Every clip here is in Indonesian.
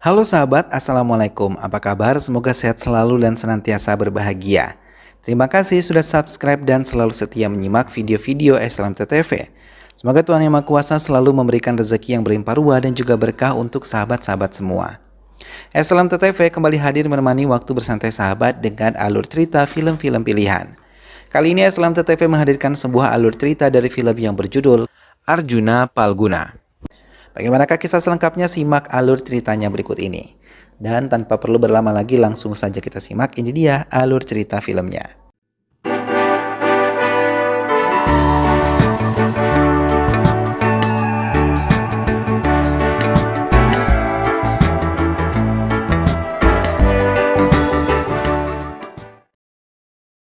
Halo sahabat, Assalamualaikum. Apa kabar? Semoga sehat selalu dan senantiasa berbahagia. Terima kasih sudah subscribe dan selalu setia menyimak video-video Islam TTV. Semoga Tuhan Yang Maha Kuasa selalu memberikan rezeki yang berlimpah ruah dan juga berkah untuk sahabat-sahabat semua. Islam TTV kembali hadir menemani waktu bersantai sahabat dengan alur cerita film-film pilihan. Kali ini Islam TTV menghadirkan sebuah alur cerita dari film yang berjudul Arjuna Palguna. Bagaimanakah kisah selengkapnya? Simak alur ceritanya berikut ini. Dan tanpa perlu berlama lagi langsung saja kita simak, ini dia alur cerita filmnya.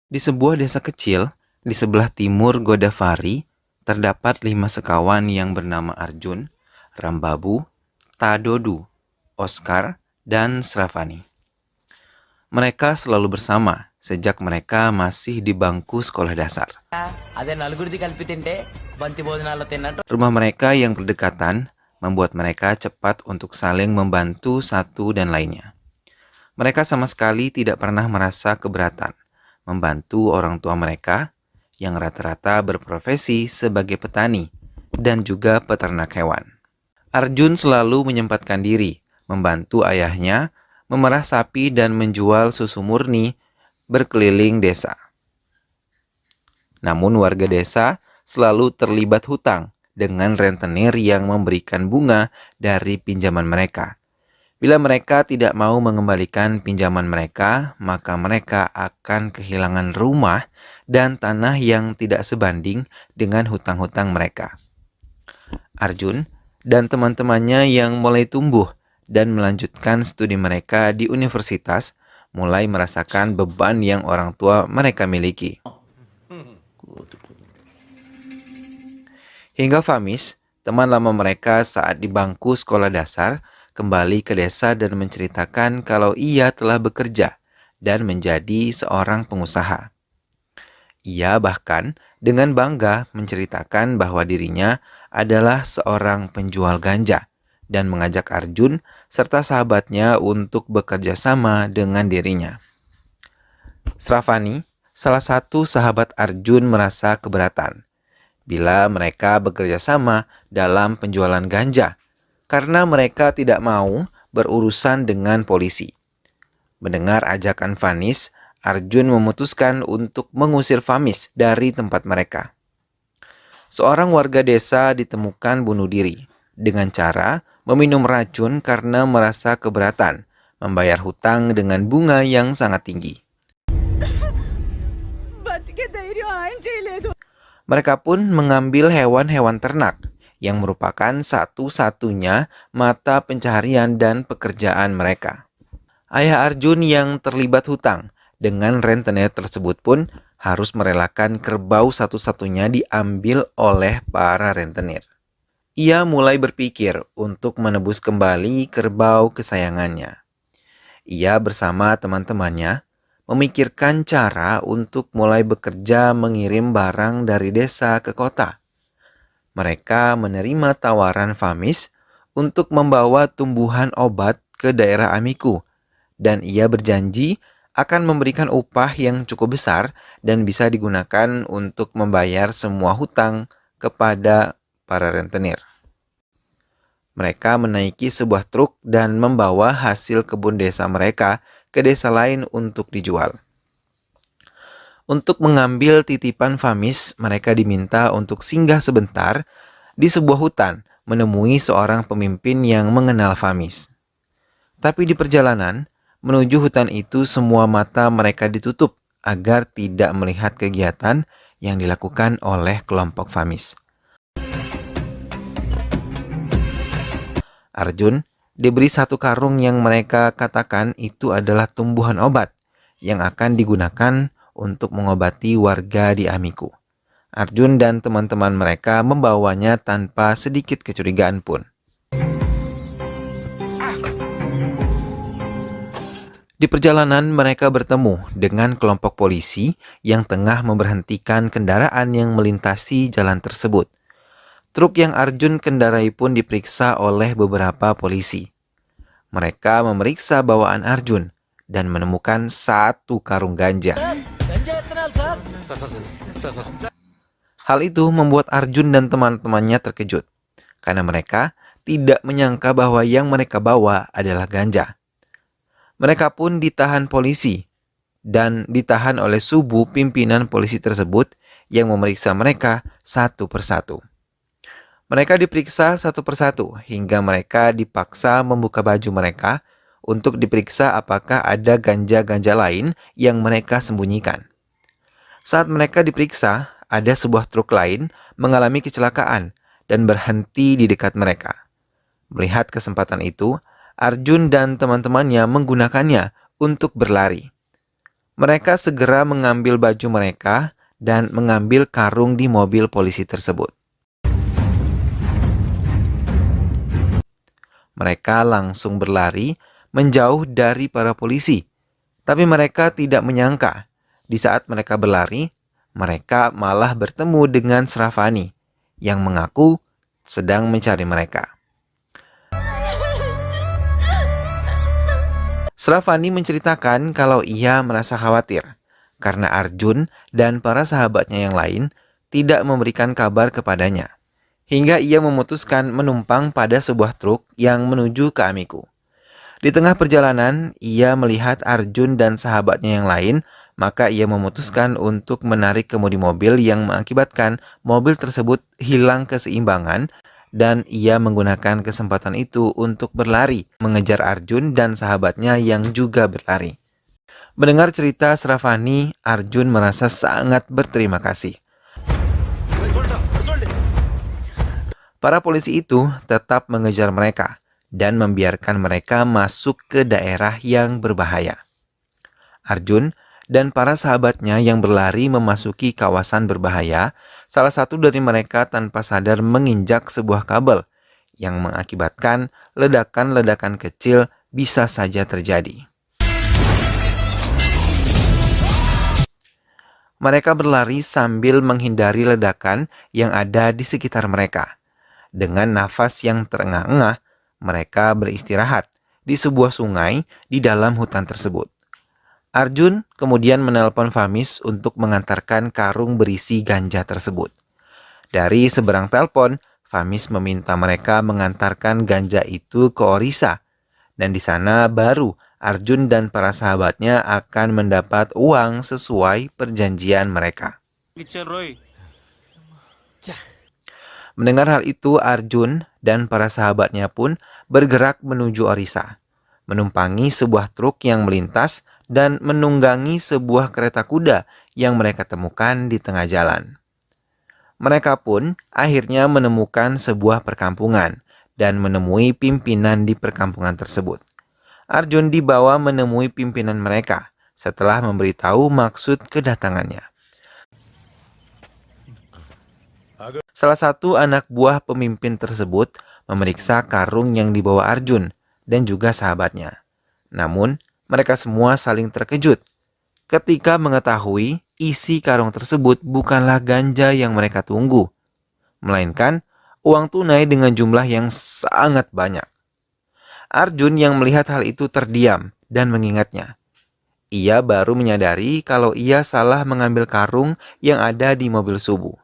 Di sebuah desa kecil, di sebelah timur Godavari, terdapat 5 sekawan yang bernama Arjun, Rambabu, Tadodu, Oscar, dan Sravani. Mereka selalu bersama sejak mereka masih di bangku sekolah dasar. Rumah mereka yang berdekatan membuat mereka cepat untuk saling membantu satu dan lainnya. Mereka sama sekali tidak pernah merasa keberatan membantu orang tua mereka yang rata-rata berprofesi sebagai petani dan juga peternak hewan. Arjun selalu menyempatkan diri membantu ayahnya memerah sapi dan menjual susu murni berkeliling desa. Namun warga desa selalu terlibat hutang dengan rentenir yang memberikan bunga dari pinjaman mereka. Bila mereka tidak mau mengembalikan pinjaman mereka, maka mereka akan kehilangan rumah dan tanah yang tidak sebanding dengan hutang-hutang mereka. Arjun dan teman-temannya yang mulai tumbuh dan melanjutkan studi mereka di universitas mulai merasakan beban yang orang tua mereka miliki. Hingga Famis, teman lama mereka saat di bangku sekolah dasar, kembali ke desa dan menceritakan kalau ia telah bekerja dan menjadi seorang pengusaha. Ia bahkan dengan bangga menceritakan bahwa dirinya adalah seorang penjual ganja dan mengajak Arjun serta sahabatnya untuk bekerja sama dengan dirinya. Sravani, salah satu sahabat Arjun, merasa keberatan bila mereka bekerja sama dalam penjualan ganja karena mereka tidak mau berurusan dengan polisi. Mendengar ajakan Fanis, Arjun memutuskan untuk mengusir Famis dari tempat mereka. Seorang warga desa ditemukan bunuh diri dengan cara meminum racun karena merasa keberatan membayar hutang dengan bunga yang sangat tinggi. Mereka pun mengambil hewan-hewan ternak yang merupakan satu-satunya mata pencaharian dan pekerjaan mereka. Ayah Arjun yang terlibat hutang dengan rentenir tersebut pun harus merelakan kerbau satu-satunya diambil oleh para rentenir. Ia mulai berpikir untuk menebus kembali kerbau kesayangannya. Ia bersama teman-temannya memikirkan cara untuk mulai bekerja mengirim barang dari desa ke kota. Mereka menerima tawaran Famis untuk membawa tumbuhan obat ke daerah Amiku, dan ia berjanji akan memberikan upah yang cukup besar dan bisa digunakan untuk membayar semua hutang kepada para rentenir. Mereka menaiki sebuah truk dan membawa hasil kebun desa mereka ke desa lain untuk dijual. Untuk mengambil titipan Famis, mereka diminta untuk singgah sebentar di sebuah hutan menemui seorang pemimpin yang mengenal Famis. Tapi di perjalanan menuju hutan itu, semua mata mereka ditutup agar tidak melihat kegiatan yang dilakukan oleh kelompok Famis. Arjun diberi satu karung yang mereka katakan itu adalah tumbuhan obat yang akan digunakan untuk mengobati warga di Amiku. Arjun dan teman-teman mereka membawanya tanpa sedikit kecurigaan pun. Di perjalanan mereka bertemu dengan kelompok polisi yang tengah memberhentikan kendaraan yang melintasi jalan tersebut. Truk yang Arjun kendarai pun diperiksa oleh beberapa polisi. Mereka memeriksa bawaan Arjun dan menemukan satu karung ganja. Hal itu membuat Arjun dan teman-temannya terkejut, karena mereka tidak menyangka bahwa yang mereka bawa adalah ganja. Mereka pun ditahan polisi dan ditahan oleh subu pimpinan polisi tersebut yang memeriksa mereka satu persatu. Mereka diperiksa satu persatu hingga mereka dipaksa membuka baju mereka untuk diperiksa apakah ada ganja-ganja lain yang mereka sembunyikan. Saat mereka diperiksa, ada sebuah truk lain mengalami kecelakaan dan berhenti di dekat mereka. Melihat kesempatan itu, Arjun dan teman-temannya menggunakannya untuk berlari. Mereka segera mengambil baju mereka dan mengambil karung di mobil polisi tersebut. Mereka langsung berlari menjauh dari para polisi. Tapi mereka tidak menyangka, di saat mereka berlari, mereka malah bertemu dengan Sravani yang mengaku sedang mencari mereka. Sravani menceritakan kalau ia merasa khawatir karena Arjun dan para sahabatnya yang lain tidak memberikan kabar kepadanya, hingga ia memutuskan menumpang pada sebuah truk yang menuju ke Amiku. Di tengah perjalanan, ia melihat Arjun dan sahabatnya yang lain, maka ia memutuskan untuk menarik kemudi mobil yang mengakibatkan mobil tersebut hilang keseimbangan dan ia menggunakan kesempatan itu untuk berlari, mengejar Arjun dan sahabatnya yang juga berlari. Mendengar cerita Sravani, Arjun merasa sangat berterima kasih. Para polisi itu tetap mengejar mereka dan membiarkan mereka masuk ke daerah yang berbahaya. Arjun dan para sahabatnya yang berlari memasuki kawasan berbahaya, salah satu dari mereka tanpa sadar menginjak sebuah kabel yang mengakibatkan ledakan-ledakan kecil bisa saja terjadi. Mereka berlari sambil menghindari ledakan yang ada di sekitar mereka. Dengan nafas yang terengah-engah, mereka beristirahat di sebuah sungai di dalam hutan tersebut. Arjun kemudian menelpon Famis untuk mengantarkan karung berisi ganja tersebut. Dari seberang telepon, Famis meminta mereka mengantarkan ganja itu ke Orissa. Dan di sana baru Arjun dan para sahabatnya akan mendapat uang sesuai perjanjian mereka. Mendengar hal itu, Arjun dan para sahabatnya pun bergerak menuju Orissa, menumpangi sebuah truk yang melintas dan menunggangi sebuah kereta kuda yang mereka temukan di tengah jalan. Mereka pun akhirnya menemukan sebuah perkampungan dan menemui pimpinan di perkampungan tersebut. Arjun dibawa menemui pimpinan mereka setelah memberitahu maksud kedatangannya. Salah satu anak buah pemimpin tersebut memeriksa karung yang dibawa Arjun dan juga sahabatnya. Namun, mereka semua saling terkejut ketika mengetahui isi karung tersebut bukanlah ganja yang mereka tunggu, melainkan uang tunai dengan jumlah yang sangat banyak. Arjun yang melihat hal itu terdiam dan mengingatnya. Ia baru menyadari kalau ia salah mengambil karung yang ada di mobil subuh.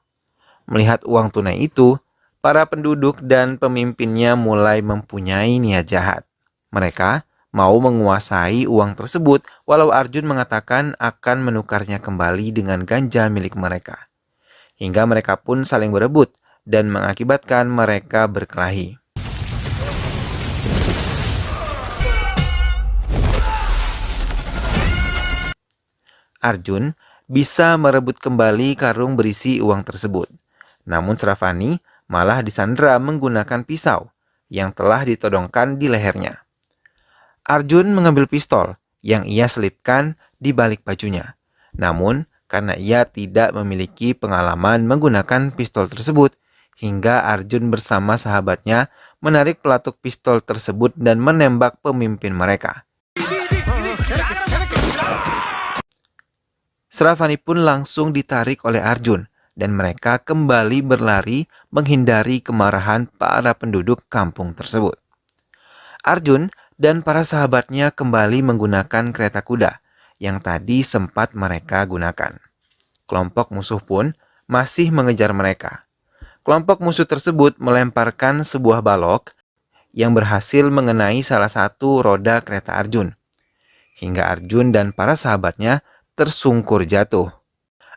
Melihat uang tunai itu, para penduduk dan pemimpinnya mulai mempunyai niat jahat. Mereka mau menguasai uang tersebut walau Arjun mengatakan akan menukarnya kembali dengan ganja milik mereka. Hingga mereka pun saling berebut dan mengakibatkan mereka berkelahi. Arjun bisa merebut kembali karung berisi uang tersebut. Namun Sravani malah disandera menggunakan pisau yang telah ditodongkan di lehernya. Arjun mengambil pistol yang ia selipkan di balik bajunya. Namun karena ia tidak memiliki pengalaman menggunakan pistol tersebut, hingga Arjun bersama sahabatnya menarik pelatuk pistol tersebut dan menembak pemimpin mereka. Sravani pun langsung ditarik oleh Arjun dan mereka kembali berlari menghindari kemarahan para penduduk kampung tersebut. Arjun dan para sahabatnya kembali menggunakan kereta kuda yang tadi sempat mereka gunakan. Kelompok musuh pun masih mengejar mereka. Kelompok musuh tersebut melemparkan sebuah balok yang berhasil mengenai salah satu roda kereta Arjun, hingga Arjun dan para sahabatnya tersungkur jatuh.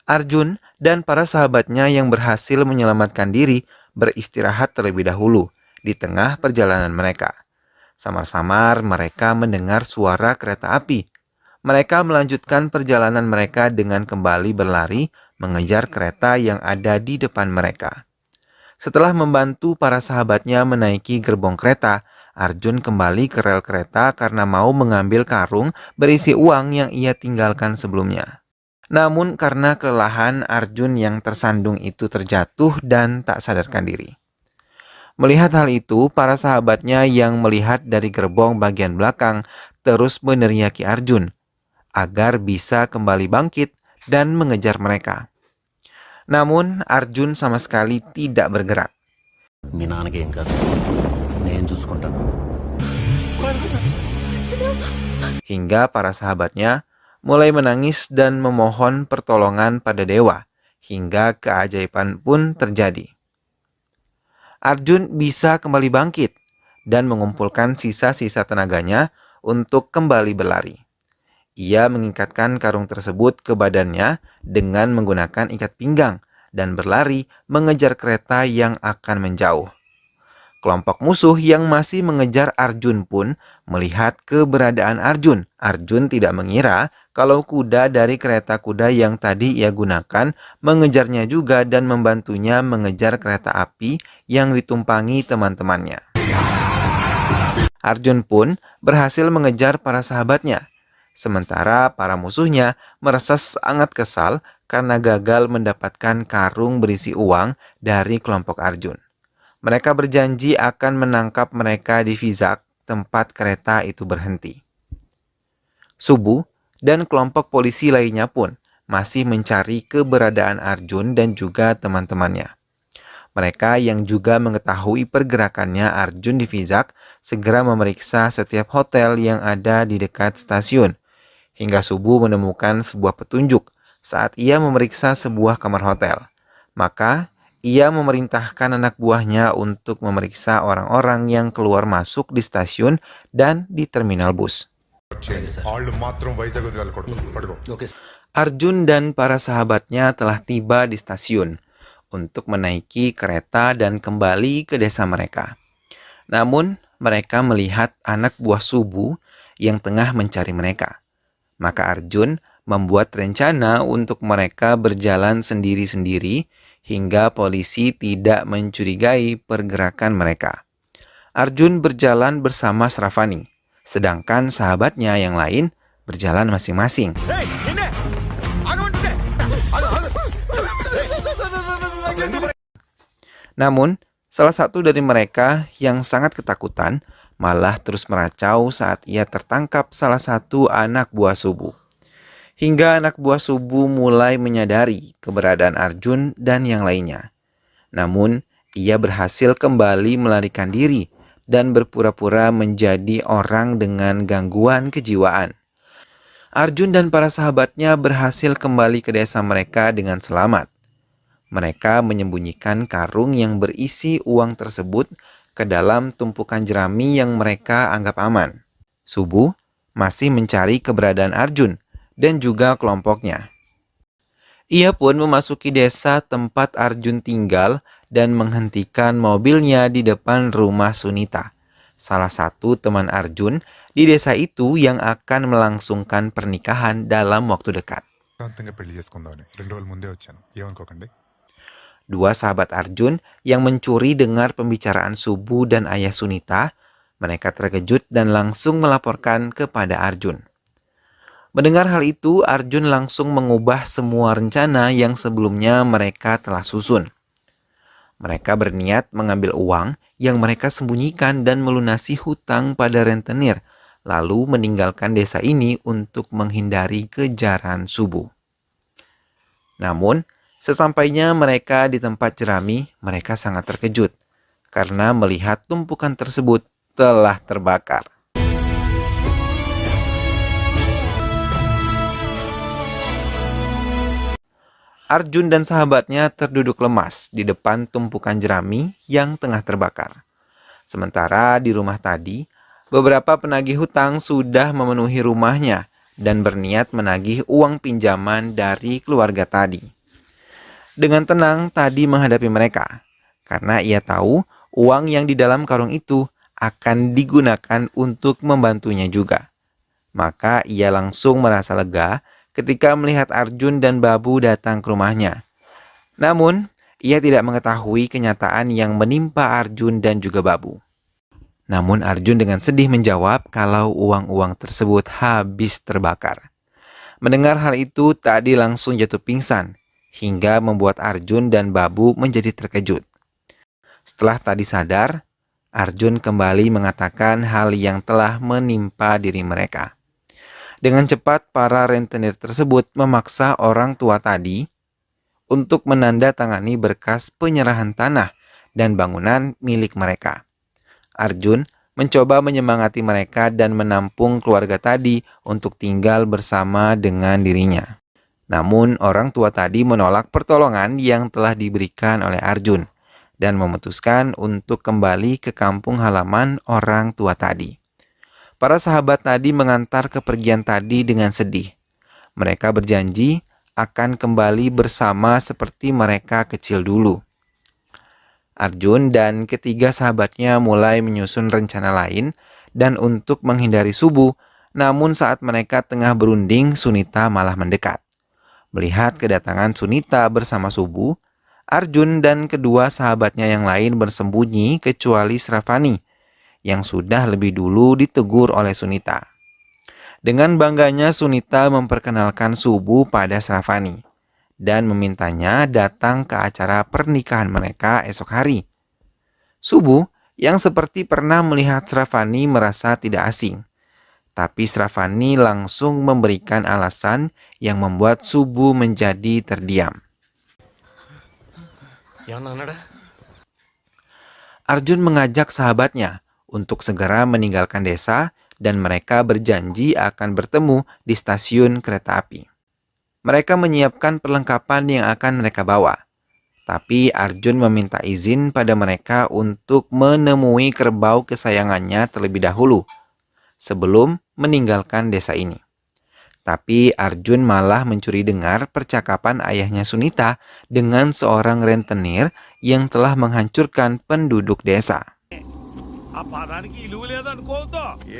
Arjun dan para sahabatnya yang berhasil menyelamatkan diri beristirahat terlebih dahulu di tengah perjalanan mereka. Samar-samar mereka mendengar suara kereta api. Mereka melanjutkan perjalanan mereka dengan kembali berlari mengejar kereta yang ada di depan mereka. Setelah membantu para sahabatnya menaiki gerbong kereta, Arjun kembali ke rel kereta karena mau mengambil karung berisi uang yang ia tinggalkan sebelumnya. Namun karena kelelahan, Arjun yang tersandung itu terjatuh dan tak sadarkan diri. Melihat hal itu, para sahabatnya yang melihat dari gerbong bagian belakang terus meneriaki Arjun agar bisa kembali bangkit dan mengejar mereka. Namun Arjun sama sekali tidak bergerak. Hingga para sahabatnya mulai menangis dan memohon pertolongan pada dewa, hingga keajaiban pun terjadi. Arjun bisa kembali bangkit dan mengumpulkan sisa-sisa tenaganya untuk kembali berlari. Ia mengikatkan karung tersebut ke badannya dengan menggunakan ikat pinggang dan berlari mengejar kereta yang akan menjauh. Kelompok musuh yang masih mengejar Arjun pun melihat keberadaan Arjun. Arjun tidak mengira kalau kuda dari kereta kuda yang tadi ia gunakan mengejarnya juga dan membantunya mengejar kereta api yang ditumpangi teman-temannya. Arjun pun berhasil mengejar para sahabatnya. Sementara para musuhnya merasa sangat kesal karena gagal mendapatkan karung berisi uang dari kelompok Arjun. Mereka berjanji akan menangkap mereka di Vizag, tempat kereta itu berhenti. Subu dan kelompok polisi lainnya pun masih mencari keberadaan Arjun dan juga teman-temannya. Mereka yang juga mengetahui pergerakannya Arjun di Vizag segera memeriksa setiap hotel yang ada di dekat stasiun. Hingga Subu menemukan sebuah petunjuk saat ia memeriksa sebuah kamar hotel. Maka ia memerintahkan anak buahnya untuk memeriksa orang-orang yang keluar masuk di stasiun dan di terminal bus. Arjun dan para sahabatnya telah tiba di stasiun untuk menaiki kereta dan kembali ke desa mereka. Namun mereka melihat anak buah Subu yang tengah mencari mereka. Maka Arjun membuat rencana untuk mereka berjalan sendiri-sendiri hingga polisi tidak mencurigai pergerakan mereka. Arjun berjalan bersama Sravani, sedangkan sahabatnya yang lain berjalan masing-masing. Namun, salah satu dari mereka yang sangat ketakutan malah terus meracau saat ia tertangkap salah satu anak buah Subu. Hingga anak buah Subu mulai menyadari keberadaan Arjun dan yang lainnya. Namun, ia berhasil kembali melarikan diri dan berpura-pura menjadi orang dengan gangguan kejiwaan. Arjun dan para sahabatnya berhasil kembali ke desa mereka dengan selamat. Mereka menyembunyikan karung yang berisi uang tersebut ke dalam tumpukan jerami yang mereka anggap aman. Subu masih mencari keberadaan Arjun dan juga kelompoknya. Ia pun memasuki desa tempat Arjun tinggal dan menghentikan mobilnya di depan rumah Sunita, salah satu teman Arjun di desa itu yang akan melangsungkan pernikahan dalam waktu dekat. Dua sahabat Arjun yang mencuri dengar pembicaraan Subu dan ayah Sunita, mereka terkejut dan langsung melaporkan kepada Arjun. Mendengar hal itu, Arjun langsung mengubah semua rencana yang sebelumnya mereka telah susun. Mereka berniat mengambil uang yang mereka sembunyikan dan melunasi hutang pada rentenir, lalu meninggalkan desa ini untuk menghindari kejaran Subu. Namun, sesampainya mereka di tempat jerami, mereka sangat terkejut karena melihat tumpukan tersebut telah terbakar. Arjun dan sahabatnya terduduk lemas di depan tumpukan jerami yang tengah terbakar. Sementara di rumah tadi, beberapa penagih hutang sudah memenuhi rumahnya dan berniat menagih uang pinjaman dari keluarga tadi. Dengan tenang, Tadi menghadapi mereka, karena ia tahu uang yang di dalam karung itu akan digunakan untuk membantunya juga. Maka ia langsung merasa lega ketika melihat Arjun dan Babu datang ke rumahnya. Namun, ia tidak mengetahui kenyataan yang menimpa Arjun dan juga Babu. Namun Arjun dengan sedih menjawab kalau uang-uang tersebut habis terbakar. Mendengar hal itu, Tadi langsung jatuh pingsan, hingga membuat Arjun dan Babu menjadi terkejut. Setelah Tadi sadar, Arjun kembali mengatakan hal yang telah menimpa diri mereka. Dengan cepat, para rentenir tersebut memaksa orang tua Tadi untuk menandatangani berkas penyerahan tanah dan bangunan milik mereka. Arjun mencoba menyemangati mereka dan menampung keluarga Tadi untuk tinggal bersama dengan dirinya. Namun, orang tua Tadi menolak pertolongan yang telah diberikan oleh Arjun dan memutuskan untuk kembali ke kampung halaman orang tua Tadi. Para sahabat Tadi mengantar kepergian Tadi dengan sedih. Mereka berjanji akan kembali bersama seperti mereka kecil dulu. Arjun dan ketiga sahabatnya mulai menyusun rencana lain dan untuk menghindari Subu, namun saat mereka tengah berunding, Sunita malah mendekat. Melihat kedatangan Sunita bersama Subu, Arjun dan kedua sahabatnya yang lain bersembunyi kecuali Sravani, yang sudah lebih dulu ditegur oleh Sunita. Dengan bangganya Sunita memperkenalkan Subu pada Sravani dan memintanya datang ke acara pernikahan mereka esok hari. Subu yang seperti pernah melihat Sravani merasa tidak asing, tapi Sravani langsung memberikan alasan yang membuat Subu menjadi terdiam. Arjun mengajak sahabatnya untuk segera meninggalkan desa dan mereka berjanji akan bertemu di stasiun kereta api. Mereka menyiapkan perlengkapan yang akan mereka bawa. Tapi Arjun meminta izin pada mereka untuk menemui kerbau kesayangannya terlebih dahulu sebelum meninggalkan desa ini. Tapi Arjun malah mencuri dengar percakapan ayahnya Sunita dengan seorang rentenir yang telah menghancurkan penduduk desa.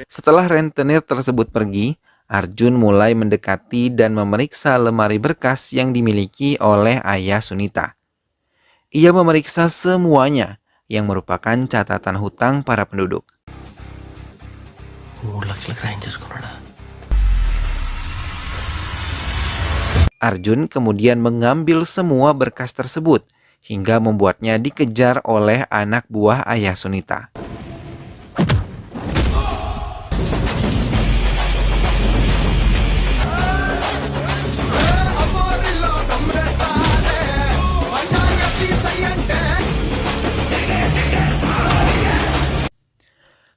Setelah rentenir tersebut pergi, Arjun mulai mendekati dan memeriksa lemari berkas yang dimiliki oleh ayah Sunita. Ia memeriksa semuanya yang merupakan catatan hutang para penduduk. Arjun kemudian mengambil semua berkas tersebut hingga membuatnya dikejar oleh anak buah ayah Sunita.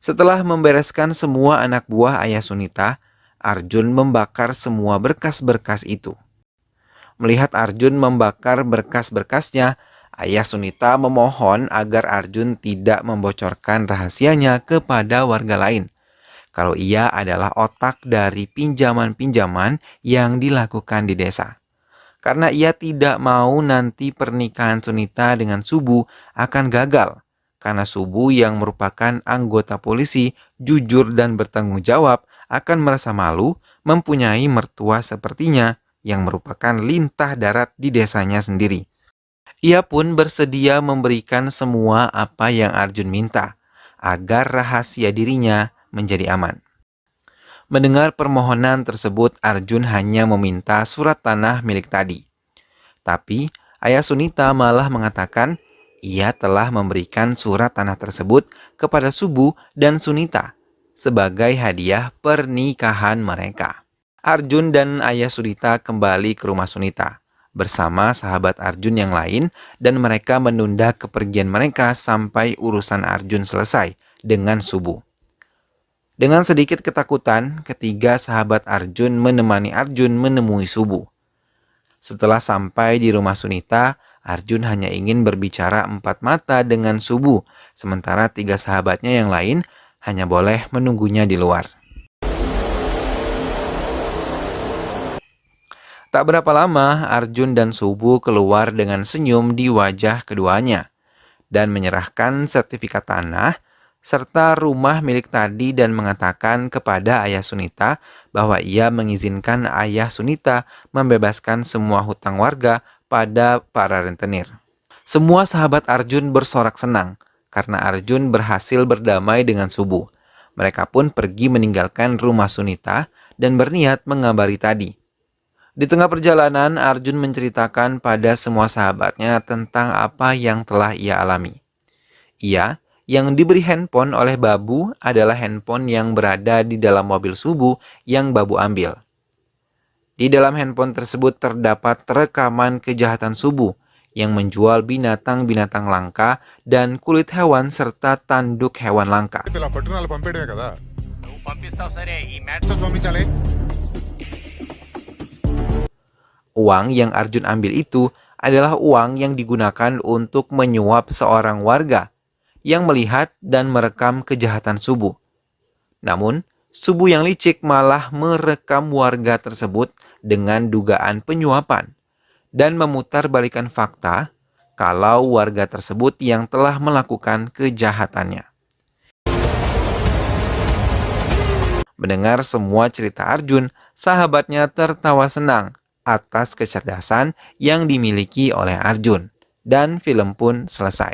Setelah membereskan semua anak buah ayah Sunita, Arjun membakar semua berkas-berkas itu. Melihat Arjun membakar berkas-berkasnya, ayah Sunita memohon agar Arjun tidak membocorkan rahasianya kepada warga lain, kalau ia adalah otak dari pinjaman-pinjaman yang dilakukan di desa. Karena ia tidak mau nanti pernikahan Sunita dengan Subu akan gagal, karena Subu yang merupakan anggota polisi, jujur dan bertanggung jawab akan merasa malu mempunyai mertua sepertinya yang merupakan lintah darat di desanya sendiri. Ia pun bersedia memberikan semua apa yang Arjun minta, agar rahasia dirinya menjadi aman. Mendengar permohonan tersebut, Arjun hanya meminta surat tanah milik Tadi. Tapi ayah Sunita malah mengatakan ia telah memberikan surat tanah tersebut kepada Subu dan Sunita sebagai hadiah pernikahan mereka. Arjun dan ayah Sunita kembali ke rumah Sunita bersama sahabat Arjun yang lain dan mereka menunda kepergian mereka sampai urusan Arjun selesai dengan Subu. Dengan sedikit ketakutan, ketiga sahabat Arjun menemani Arjun menemui Subu. Setelah sampai di rumah Sunita, Arjun hanya ingin berbicara empat mata dengan Subu, sementara tiga sahabatnya yang lain hanya boleh menunggunya di luar. Tak berapa lama, Arjun dan Subu keluar dengan senyum di wajah keduanya dan menyerahkan sertifikat tanah serta rumah milik tadi dan mengatakan kepada ayah Sunita bahwa ia mengizinkan ayah Sunita membebaskan semua hutang warga pada para rentenir. Semua sahabat Arjun bersorak senang karena Arjun berhasil berdamai dengan Subu. Mereka pun pergi meninggalkan rumah Sunita dan berniat mengabari tadi. Di tengah perjalanan, Arjun menceritakan pada semua sahabatnya tentang apa yang telah ia alami. Ia yang diberi handphone oleh Babu adalah handphone yang berada di dalam mobil Subu yang Babu ambil. Di dalam handphone tersebut terdapat rekaman kejahatan Subu yang menjual binatang-binatang langka dan kulit hewan serta tanduk hewan langka. Uang yang Arjun ambil itu adalah uang yang digunakan untuk menyuap seorang warga yang melihat dan merekam kejahatan Subu. Namun, Subu yang licik malah merekam warga tersebut dengan dugaan penyuapan dan memutarbalikkan fakta kalau warga tersebut yang telah melakukan kejahatannya. Mendengar semua cerita Arjun, sahabatnya tertawa senang atas kecerdasan yang dimiliki oleh Arjun, dan film pun selesai.